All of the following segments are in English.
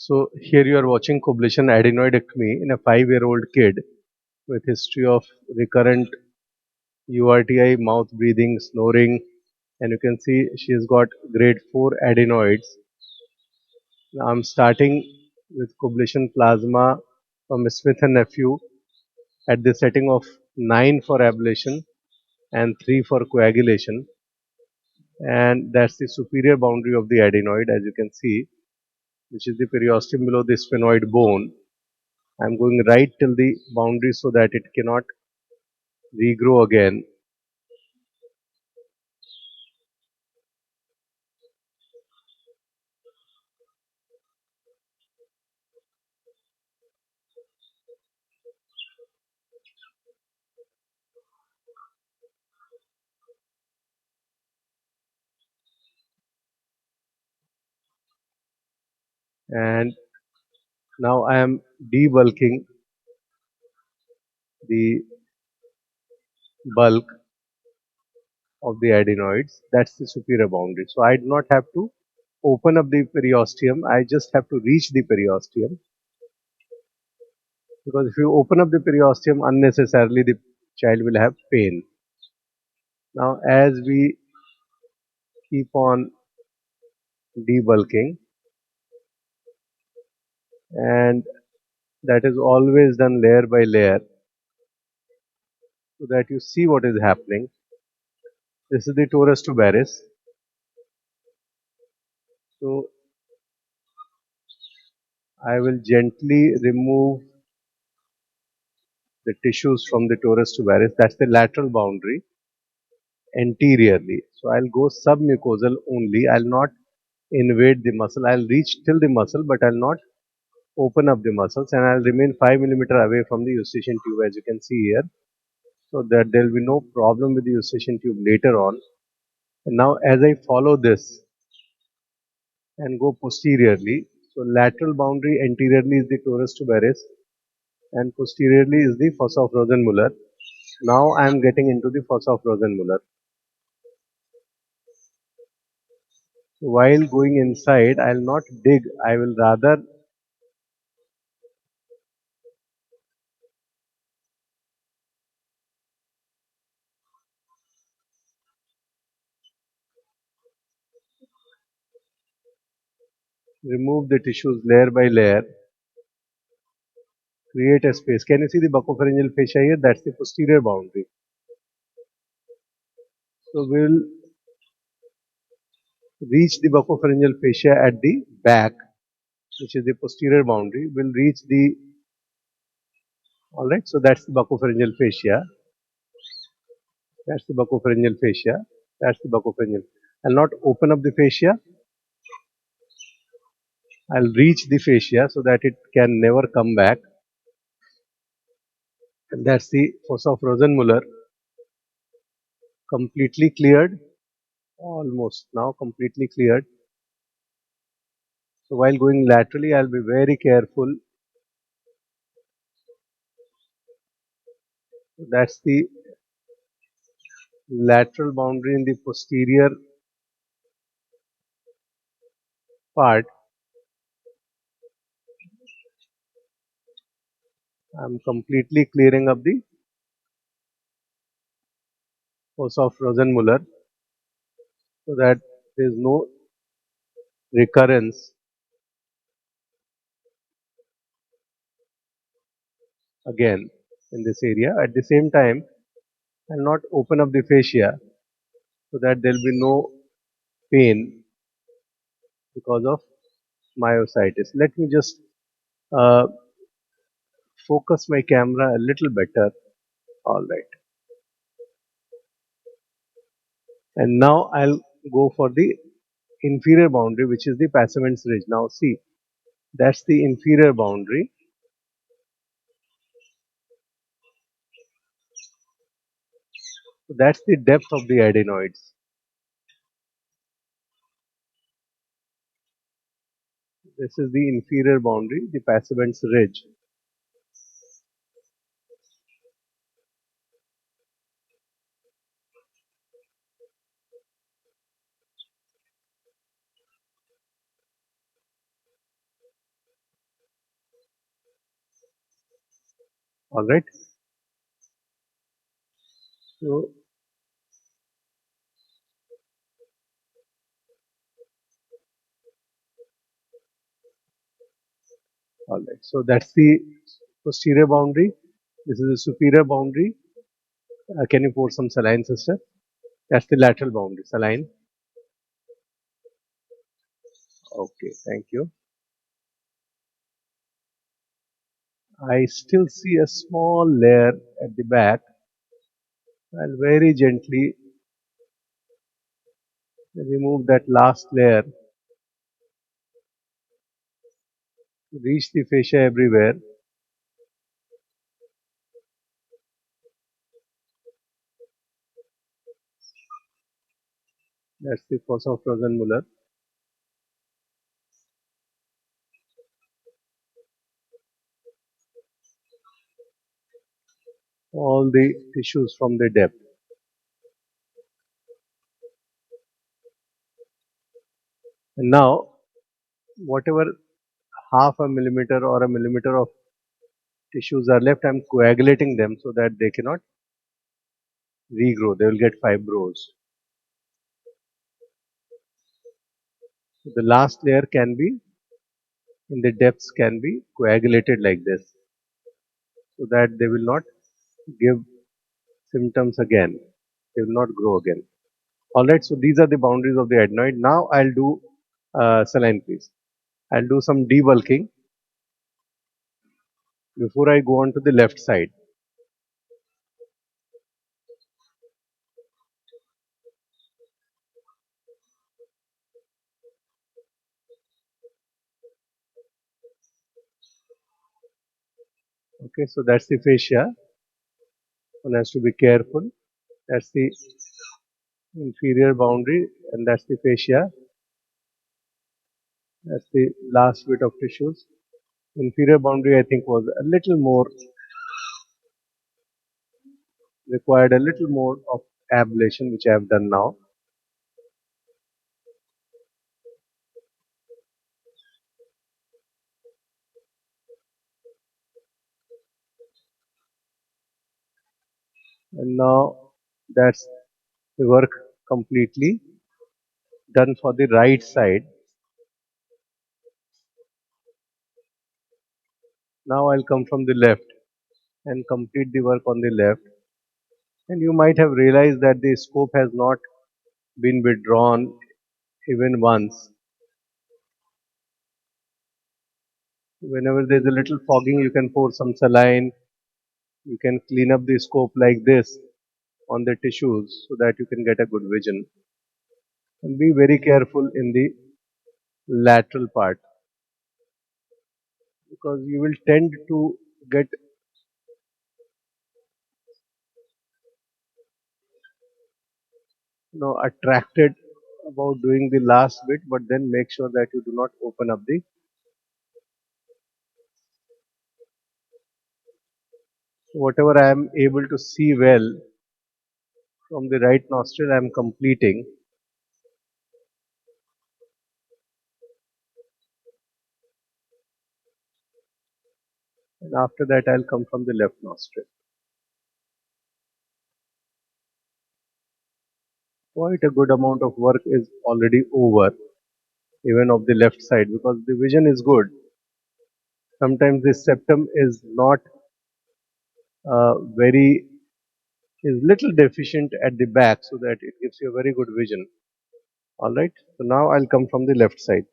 So here you are watching Coblation adenoidectomy in a 5-year-old kid with history of recurrent URTI, mouth breathing, snoring, and you can see she has got grade 4 adenoids. Now I'm starting with Coblation plasma from Smith and Nephew at the setting of 9 for ablation and 3 for coagulation, and that's the superior boundary of the adenoid, as you can see, which is the periosteum below the sphenoid bone. I'm going right till the boundary so that it cannot regrow again. And now I am debulking the bulk of the adenoids. That's the superior boundary. So I do not have to open up the periosteum. I just have to reach the periosteum, because if you open up the periosteum unnecessarily, the child will have pain. Now, as we keep on debulking, and that is always done layer by layer so that you see what is happening. This is the torus tuberous. So I will gently remove the tissues from the torus tuberous. That's the lateral boundary anteriorly. So I'll go submucosal only. I'll not invade the muscle. I'll reach till the muscle, but I'll not open up the muscles, and I'll remain 5 millimeter away from the eustachian tube, as you can see here, so that there will be no problem with the eustachian tube later on. And now, as I follow this and go posteriorly, so lateral boundary anteriorly is the torus tuberous, and posteriorly is the fossa of Rosenmuller. Now I am getting into the fossa of Rosenmuller. While going inside, I will not dig, I will rather remove the tissues layer by layer, create a space. Can you see the buccopharyngeal fascia here? That's the posterior boundary. So we will reach the buccopharyngeal fascia at the back, which is the posterior boundary. We'll reach the, alright, so that's the buccopharyngeal fascia. That's the buccopharyngeal fascia. That's the buccopharyngeal. I'll not open up the fascia. I'll reach the fascia so that it can never come back. And that's the fossa of Rosenmuller, completely cleared, almost now completely cleared. So while going laterally, I'll be very careful. That's the lateral boundary in the posterior part. I'm completely clearing up the fossa of Rosenmuller so that there is no recurrence again in this area. At the same time, I'll not open up the fascia so that there will be no pain because of myositis. Let me just uh, focus my camera a little better. All right. And now I'll go for the inferior boundary, which is the Passaments ridge. Now see, that's the inferior boundary. So that's the depth of the adenoids. This is the inferior boundary, the Passaments ridge. All right. So, all right. So that's the posterior boundary. This is the superior boundary. Can you pour some saline, sister? That's the lateral boundary. Saline. Okay. Thank you. I still see a small layer at the back. I'll very gently remove that last layer, reach the fascia everywhere. That's the fossa of Rosenmuller. All the tissues from the depth. And now, whatever half a millimeter or a millimeter of tissues are left, I'm coagulating them so that they cannot regrow. They will get fibrous. So the last layer can be in the depths can be coagulated like this so that they will not give symptoms again. They will not grow again. Alright, so these are the boundaries of the adenoid. Now I'll do saline, please. I'll do some debulking before I go on to the left side. Okay, so that's the fascia. One has to be careful. That's the inferior boundary, and that's the fascia. That's the last bit of tissues. Inferior boundary, I think, was a little more required, a little more of ablation, which I have done now. And now that's the work completely done for the right side. Now I'll come from the left and complete the work on the left. And you might have realized that the scope has not been withdrawn even once. Whenever there's a little fogging, you can pour some saline. You can clean up the scope like this on the tissues so that you can get a good vision. And be very careful in the lateral part because you will tend to get attracted about doing the last bit, but then make sure that you do not open up the whatever I am able to see well from the right nostril. I am completing, and after that I'll come from the left nostril. Quite a good amount of work is already over, even of the left side, because the vision is good. Sometimes the septum is not very is little deficient at the back, so that it gives you a very good vision. All right. So now I'll come from the left side.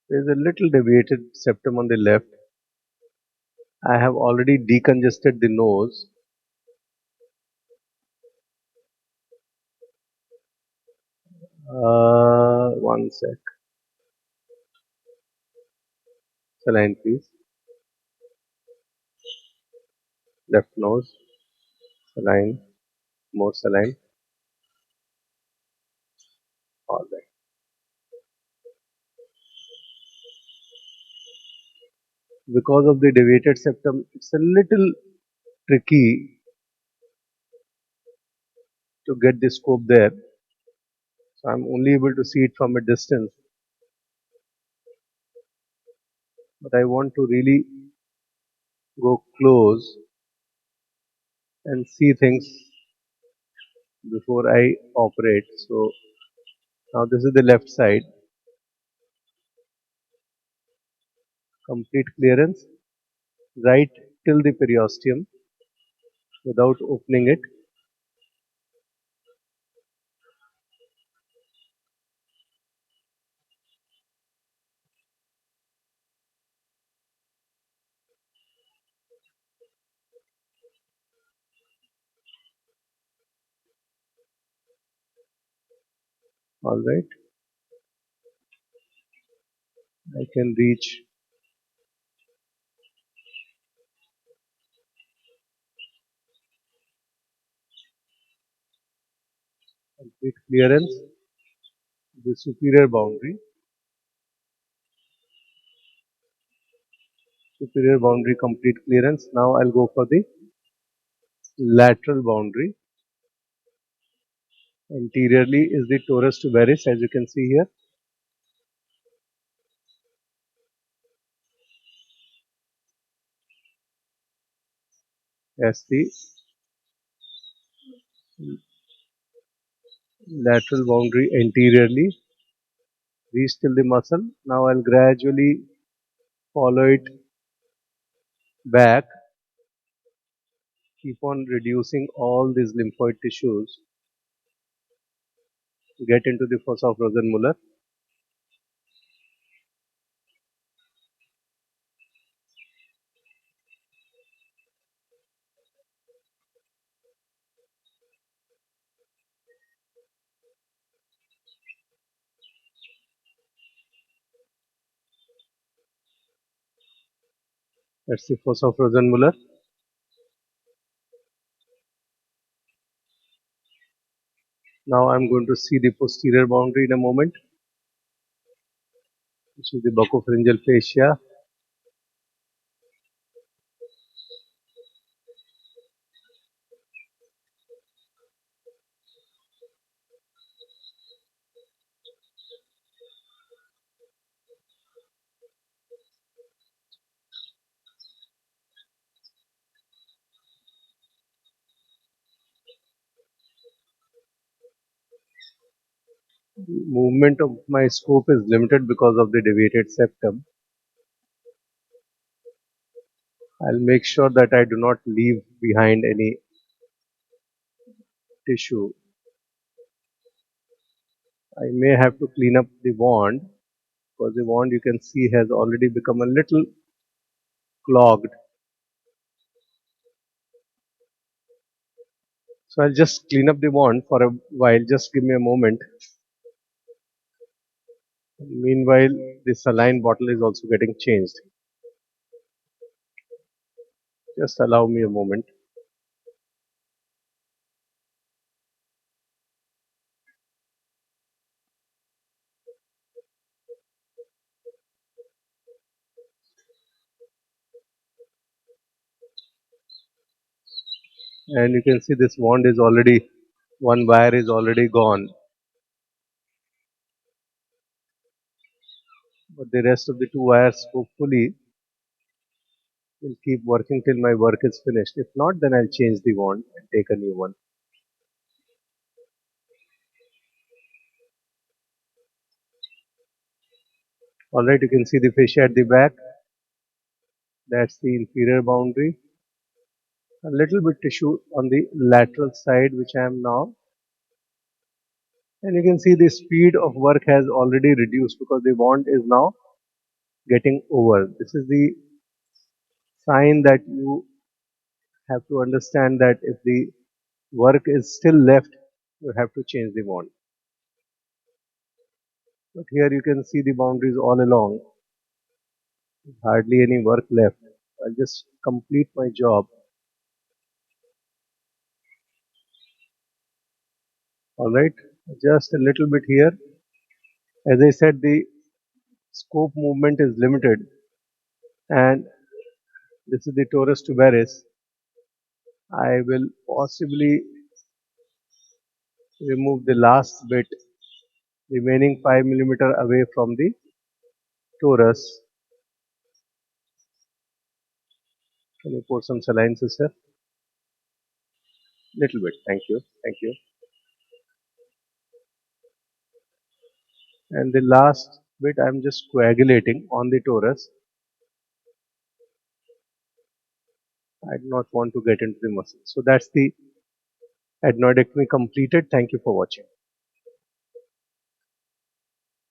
There is a little deviated septum on the left. I have already decongested the nose. One sec. Saline, please. Left nose. Saline. More saline. All right. Because of the deviated septum, it's a little tricky to get the scope there. So I'm only able to see it from a distance. but I want to really go close and see things before I operate. So now this is the left side, complete clearance right till the periosteum without opening it. All right, I can reach complete clearance, the superior boundary complete clearance. Now I'll go for the lateral boundary. Anteriorly is the torus tuberous, as you can see here. As the lateral boundary anteriorly reach till the muscle. Now I'll gradually follow it back, keep on reducing all these lymphoid tissues, get into the fossa of Rosenmuller. That's the fossa of Rosenmuller. Now I'm going to see the posterior boundary in a moment, which is the buccopharyngeal fascia. Movement of my scope is limited because of the deviated septum. I'll make sure that I do not leave behind any tissue. I may have to clean up the wand because the wand you can see has already become a little clogged. So I'll just clean up the wand for a while. Just give me a moment. Meanwhile, the saline bottle is also getting changed. Just allow me a moment. And you can see this wand is already, one wire is already gone. But the rest of the two wires hopefully will keep working till my work is finished. If not, then I'll change the wand and take a new one. Alright, you can see the fascia at the back. That's the inferior boundary. A little bit tissue on the lateral side, which I am now. And you can see the speed of work has already reduced because the wand is now getting over. This is the sign that you have to understand that if the work is still left, you have to change the wand. But here you can see the boundaries all along. Hardly any work left. I'll just complete my job. Alright, just a little bit here. As I said, the scope movement is limited, and this is the torus tuberous. I will possibly remove the last bit remaining 5 millimeter away from the torus. Can you pour some saline, sister? Little bit. Thank you. Thank you. And the last bit, I'm just coagulating on the torus. I do not want to get into the muscle. So that's the adenoidectomy completed. Thank you for watching.